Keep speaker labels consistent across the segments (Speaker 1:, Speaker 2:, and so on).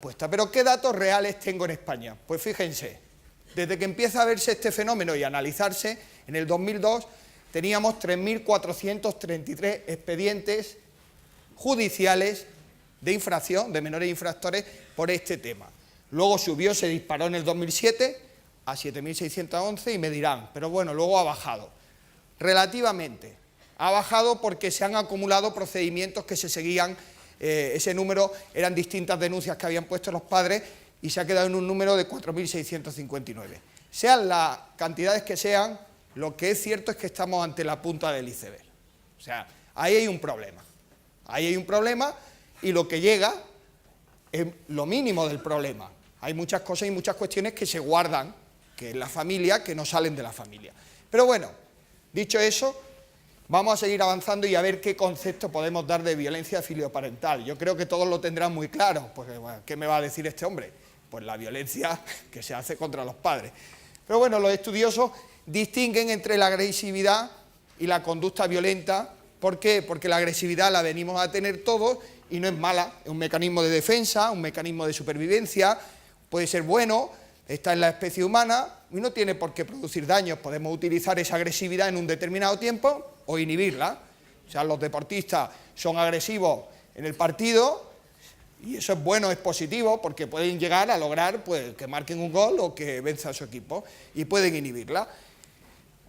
Speaker 1: Pero ¿qué datos reales tengo en España? Pues fíjense, desde que empieza a verse este fenómeno y a analizarse, en el 2002 teníamos 3.433 expedientes judiciales de infracción, de menores infractores, por este tema. Luego subió, se disparó en el 2007 a 7.611 y me dirán, pero bueno, luego ha bajado. Relativamente, ha bajado porque se han acumulado procedimientos que se seguían. Ese número eran distintas denuncias que habían puesto los padres y se ha quedado en un número de 4.659. Sean las cantidades que sean, lo que es cierto es que estamos ante la punta del iceberg. O sea, ahí hay un problema. Ahí hay un problema y lo que llega es lo mínimo del problema. Hay muchas cosas y muchas cuestiones que se guardan, que en la familia, que no salen de la familia. Pero bueno, dicho eso, vamos a seguir avanzando y a ver qué concepto podemos dar de violencia filioparental. Yo creo que todos lo tendrán muy claro, porque bueno, ¿qué me va a decir este hombre? Pues la violencia que se hace contra los padres. Pero bueno, los estudiosos distinguen entre la agresividad y la conducta violenta. ¿Por qué? Porque la agresividad la venimos a tener todos y no es mala, es un mecanismo de defensa, un mecanismo de supervivencia, puede ser bueno, está en la especie humana y no tiene por qué producir daños. Podemos utilizar esa agresividad en un determinado tiempo o inhibirla. O sea, los deportistas son agresivos en el partido y eso es bueno, es positivo, porque pueden llegar a lograr pues, que marquen un gol o que venza a su equipo y pueden inhibirla.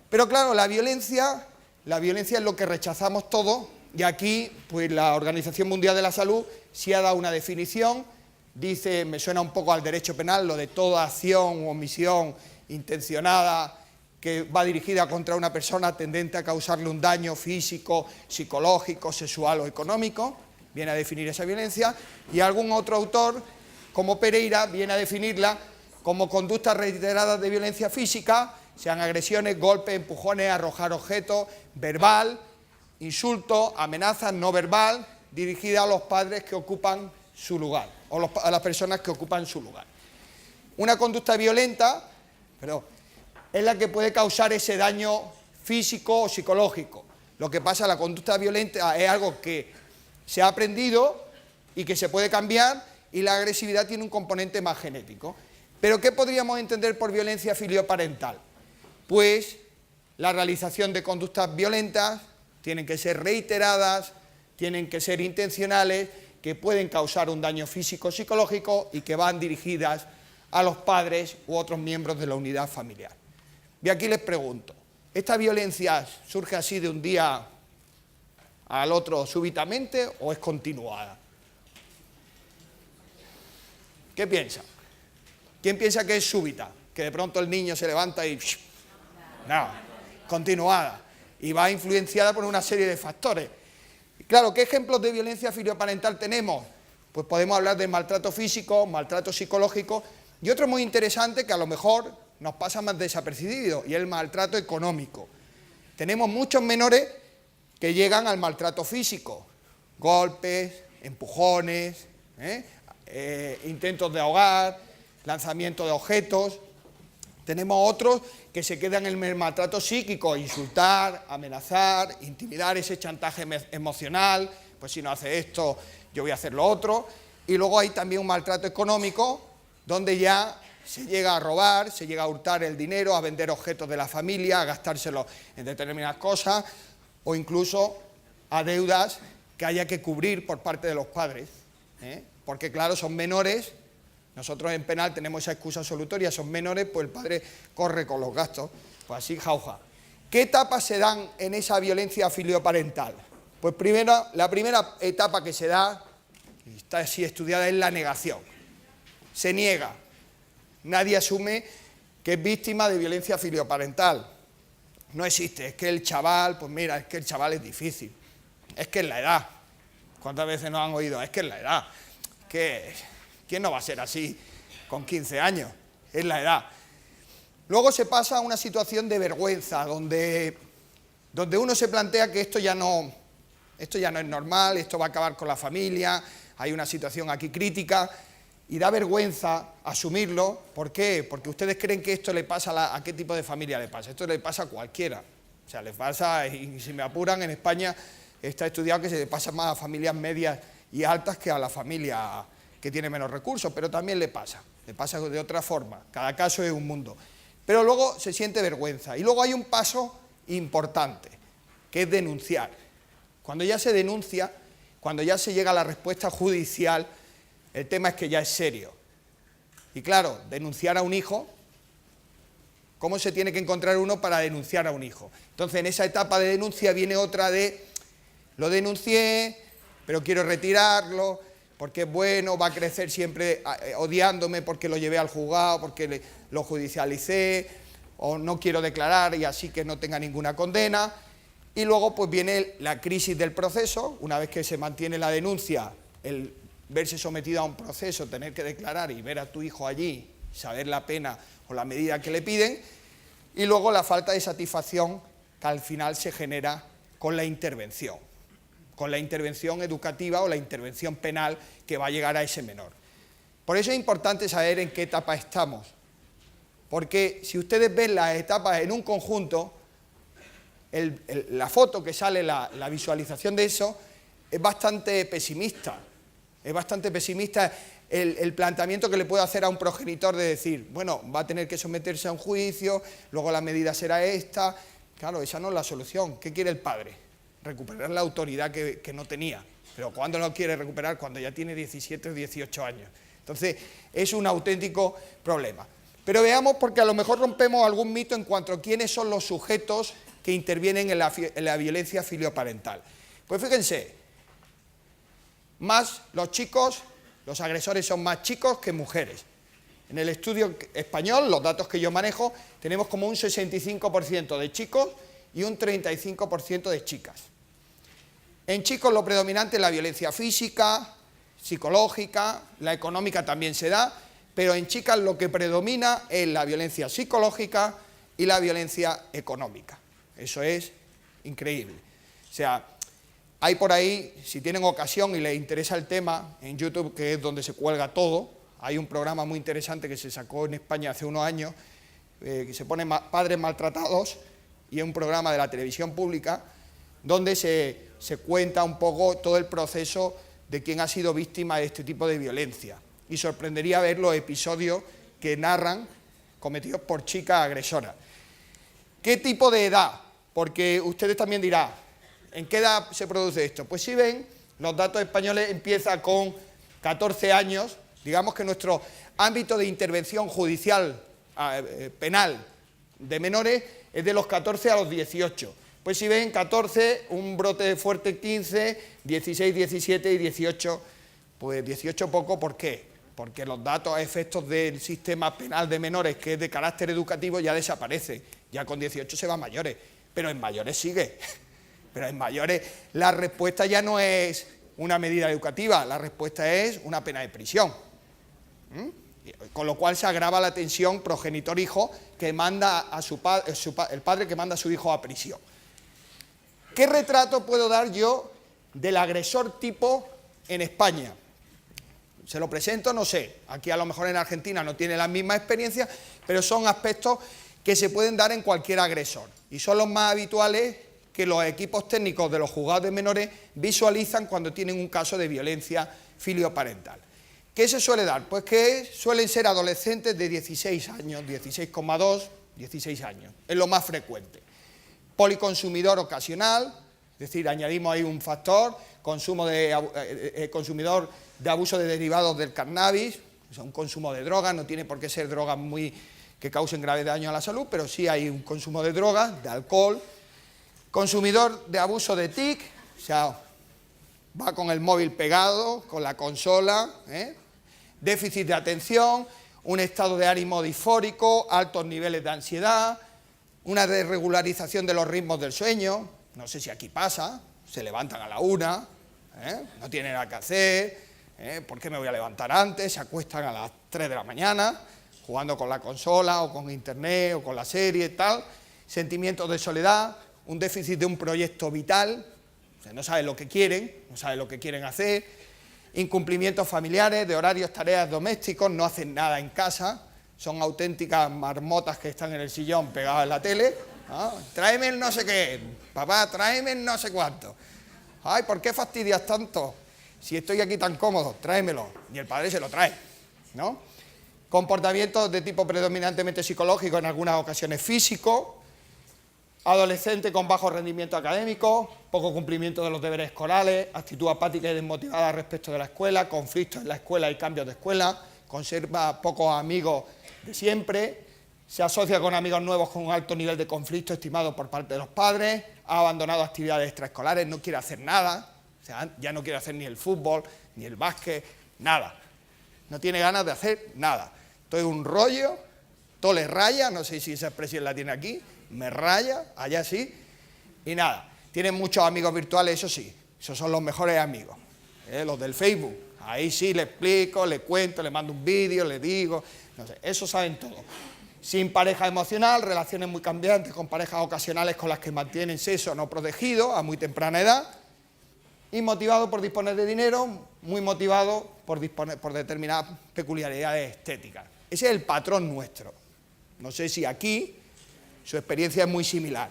Speaker 1: Pero claro, la violencia es lo que rechazamos todos y aquí pues, la Organización Mundial de la Salud sí ha dado una definición. Dice, me suena un poco al derecho penal, lo de toda acción o omisión intencionada que va dirigida contra una persona tendente a causarle un daño físico, psicológico, sexual o económico, viene a definir esa violencia, y algún otro autor, como Pereira, viene a definirla como conductas reiteradas de violencia física, sean agresiones, golpes, empujones, arrojar objetos, verbal, insultos, amenazas no verbal, dirigida a los padres que ocupan su lugar, o a las personas que ocupan su lugar. Una conducta violenta, es la que puede causar ese daño físico o psicológico. Lo que pasa, la conducta violenta es algo que se ha aprendido y que se puede cambiar, y la agresividad tiene un componente más genético. ¿Pero qué podríamos entender por violencia filioparental? Pues la realización de conductas violentas tienen que ser reiteradas, tienen que ser intencionales, que pueden causar un daño físico o psicológico y que van dirigidas a los padres u otros miembros de la unidad familiar. Y aquí les pregunto, ¿esta violencia surge así de un día al otro súbitamente o es continuada? ¿Qué piensan? ¿Quién piensa que es súbita? Que de pronto el niño se levanta y... No, continuada. Y va influenciada por una serie de factores. Claro, ¿qué ejemplos de violencia filioparental tenemos? Pues podemos hablar de maltrato físico, maltrato psicológico y otro muy interesante que a lo mejor nos pasa más desapercibido y es el maltrato económico. Tenemos muchos menores que llegan al maltrato físico, golpes, empujones, intentos de ahogar, lanzamiento de objetos. Tenemos otros que se quedan en el maltrato psíquico, insultar, amenazar, intimidar, ese chantaje emocional, pues si no hace esto, yo voy a hacer lo otro. Y luego hay también un maltrato económico, donde ya se llega a robar, se llega a hurtar el dinero, a vender objetos de la familia, a gastárselo en determinadas cosas, o incluso a deudas que haya que cubrir por parte de los padres, porque claro, son menores. Nosotros en penal tenemos esa excusa absolutoria, son menores, pues el padre corre con los gastos, pues así jauja. ¿Qué etapas se dan en esa violencia filioparental? Pues primero, la primera etapa que se da, y está así estudiada, es la negación. Se niega, nadie asume que es víctima de violencia filioparental. No existe, es que el chaval, pues mira, es que el chaval es difícil, es que es la edad. ¿Cuántas veces nos han oído? Es que es la edad, ¿quién no va a ser así con 15 años? Es la edad. Luego se pasa a una situación de vergüenza, donde uno se plantea que esto ya no es normal, esto va a acabar con la familia, hay una situación aquí crítica, y da vergüenza asumirlo. ¿Por qué? Porque ustedes creen que esto le pasa ¿a qué tipo de familia le pasa? Esto le pasa a cualquiera. O sea, les pasa, y si me apuran, en España está estudiado que se le pasa más a familias medias y altas que a la familia que tiene menos recursos, pero también le pasa de otra forma, cada caso es un mundo. Pero luego se siente vergüenza, y luego hay un paso importante, que es denunciar. Cuando ya se denuncia, cuando ya se llega a la respuesta judicial, el tema es que ya es serio. Y claro, denunciar a un hijo, ¿cómo se tiene que encontrar uno para denunciar a un hijo? Entonces, en esa etapa de denuncia viene otra de, lo denuncié, pero quiero retirarlo, porque es bueno, va a crecer siempre odiándome porque lo llevé al juzgado, porque lo judicialicé, o no quiero declarar y así que no tenga ninguna condena. Y luego pues viene la crisis del proceso, una vez que se mantiene la denuncia, el verse sometido a un proceso, tener que declarar y ver a tu hijo allí, saber la pena o la medida que le piden, y luego la falta de satisfacción que al final se genera con la intervención educativa o la intervención penal que va a llegar a ese menor. Por eso es importante saber en qué etapa estamos, porque si ustedes ven las etapas en un conjunto, la foto que sale, la visualización de eso, es bastante pesimista. Es bastante pesimista el planteamiento que le puede hacer a un progenitor de decir, bueno, va a tener que someterse a un juicio, luego la medida será esta. Claro, esa no es la solución. ¿Qué quiere el padre? Recuperar la autoridad que no tenía. Pero ¿cuándo lo quiere recuperar? Cuando ya tiene 17 o 18 años. Entonces, es un auténtico problema. Pero veamos, porque a lo mejor rompemos algún mito en cuanto a quiénes son los sujetos que intervienen en la violencia filioparental. Pues fíjense, más los chicos, los agresores son más chicos que mujeres. En el estudio español, los datos que yo manejo, tenemos como un 65% de chicos y un 35% de chicas. En chicos lo predominante es la violencia física, psicológica, la económica también se da, pero en chicas lo que predomina es la violencia psicológica y la violencia económica. Eso es increíble. O sea, hay por ahí, si tienen ocasión y les interesa el tema, en YouTube, que es donde se cuelga todo, hay un programa muy interesante que se sacó en España hace unos años, que se pone Padres Maltratados, y es un programa de la televisión pública, donde se cuenta un poco todo el proceso de quien ha sido víctima de este tipo de violencia. Y sorprendería ver los episodios que narran cometidos por chicas agresoras. ¿Qué tipo de edad? Porque ustedes también dirán, ¿en qué edad se produce esto? Pues si ven, los datos españoles empiezan con 14 años, digamos que nuestro ámbito de intervención judicial penal de menores es de los 14 a los 18. Pues si ven, 14, un brote fuerte 15, 16, 17 y 18, pues 18 poco, ¿por qué? Porque los datos a efectos del sistema penal de menores, que es de carácter educativo, ya desaparece, ya con 18 se va a mayores, pero en mayores sigue. Pero en mayores la respuesta ya no es una medida educativa, la respuesta es una pena de prisión. Con lo cual se agrava la tensión progenitor-hijo que manda a el padre que manda a su hijo a prisión. ¿Qué retrato puedo dar yo del agresor tipo en España? Se lo presento, no sé, aquí a lo mejor en Argentina no tiene la misma experiencia, pero son aspectos que se pueden dar en cualquier agresor y son los más habituales que los equipos técnicos de los juzgados de menores visualizan cuando tienen un caso de violencia filioparental. ¿Qué se suele dar? Pues que suelen ser adolescentes de 16 años, 16,2, 16 años, es lo más frecuente. Policonsumidor ocasional, es decir, añadimos ahí un factor, consumidor de abuso de derivados del cannabis, o sea, un consumo de drogas, no tiene por qué ser drogas que causen grave daño a la salud, pero sí hay un consumo de drogas, de alcohol. Consumidor de abuso de TIC, o sea, va con el móvil pegado, con la consola, déficit de atención, un estado de ánimo disfórico, altos niveles de ansiedad, una desregularización de los ritmos del sueño, no sé si aquí pasa, se levantan a la 1, no tienen nada que hacer, ¿por qué me voy a levantar antes? Se acuestan a las 3 de la mañana, jugando con la consola o con internet o con la serie y tal, sentimientos de soledad, un déficit de un proyecto vital, o sea, no saben lo que quieren, no saben lo que quieren hacer, incumplimientos familiares, de horarios, tareas domésticos, no hacen nada en casa, son auténticas marmotas que están en el sillón pegadas en la tele, ¿no? Tráeme el no sé qué, papá, tráeme el no sé cuánto, ay, ¿por qué fastidias tanto? si estoy aquí tan cómodo, tráemelo. Y el padre se lo trae, ¿no? Comportamientos de tipo predominantemente psicológico, en algunas ocasiones físico. Adolescente con bajo rendimiento académico, poco cumplimiento de los deberes escolares, actitud apática y desmotivada respecto de la escuela, conflictos en la escuela y cambios de escuela, conserva pocos amigos de siempre, se asocia con amigos nuevos con un alto nivel de conflicto estimado por parte de los padres, ha abandonado actividades extraescolares, no quiere hacer nada, o sea, ya no quiere hacer ni el fútbol, ni el básquet, nada. No tiene ganas de hacer nada. Todo es un rollo, todo le raya, no sé si esa expresión la tiene aquí, me raya, allá sí, y nada. Tienen muchos amigos virtuales, eso sí, esos son los mejores amigos, los del Facebook. Ahí sí le explico, le cuento, le mando un vídeo, le digo, no sé, eso saben todo. Sin pareja emocional, relaciones muy cambiantes con parejas ocasionales con las que mantienen sexo no protegido a muy temprana edad, y motivado por disponer de dinero, muy motivado por determinadas peculiaridades estéticas. Ese es el patrón nuestro. No sé si aquí su experiencia es muy similar.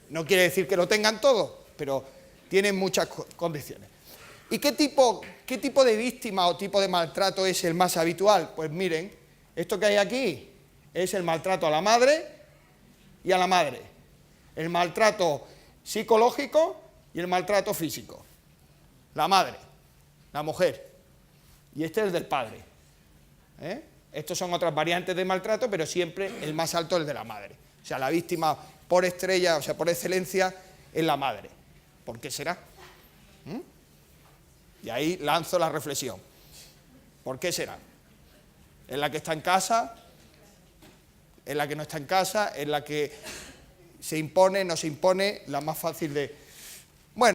Speaker 1: No quiere decir que lo tengan todos, pero tienen muchas condiciones. ¿Y qué tipo de víctima o tipo de maltrato es el más habitual? Pues miren, esto que hay aquí es el maltrato a la madre y a la madre. El maltrato psicológico y el maltrato físico. La madre, la mujer. Y este es el del padre. Estos son otras variantes de maltrato, pero siempre el más alto es el de la madre. O sea, la víctima por estrella, o sea, por excelencia, es la madre. ¿Por qué será? Y ahí lanzo la reflexión. ¿Por qué será? ¿Es la que está en casa? ¿Es la que no está en casa? ¿Es la que se impone, no se impone? La más fácil de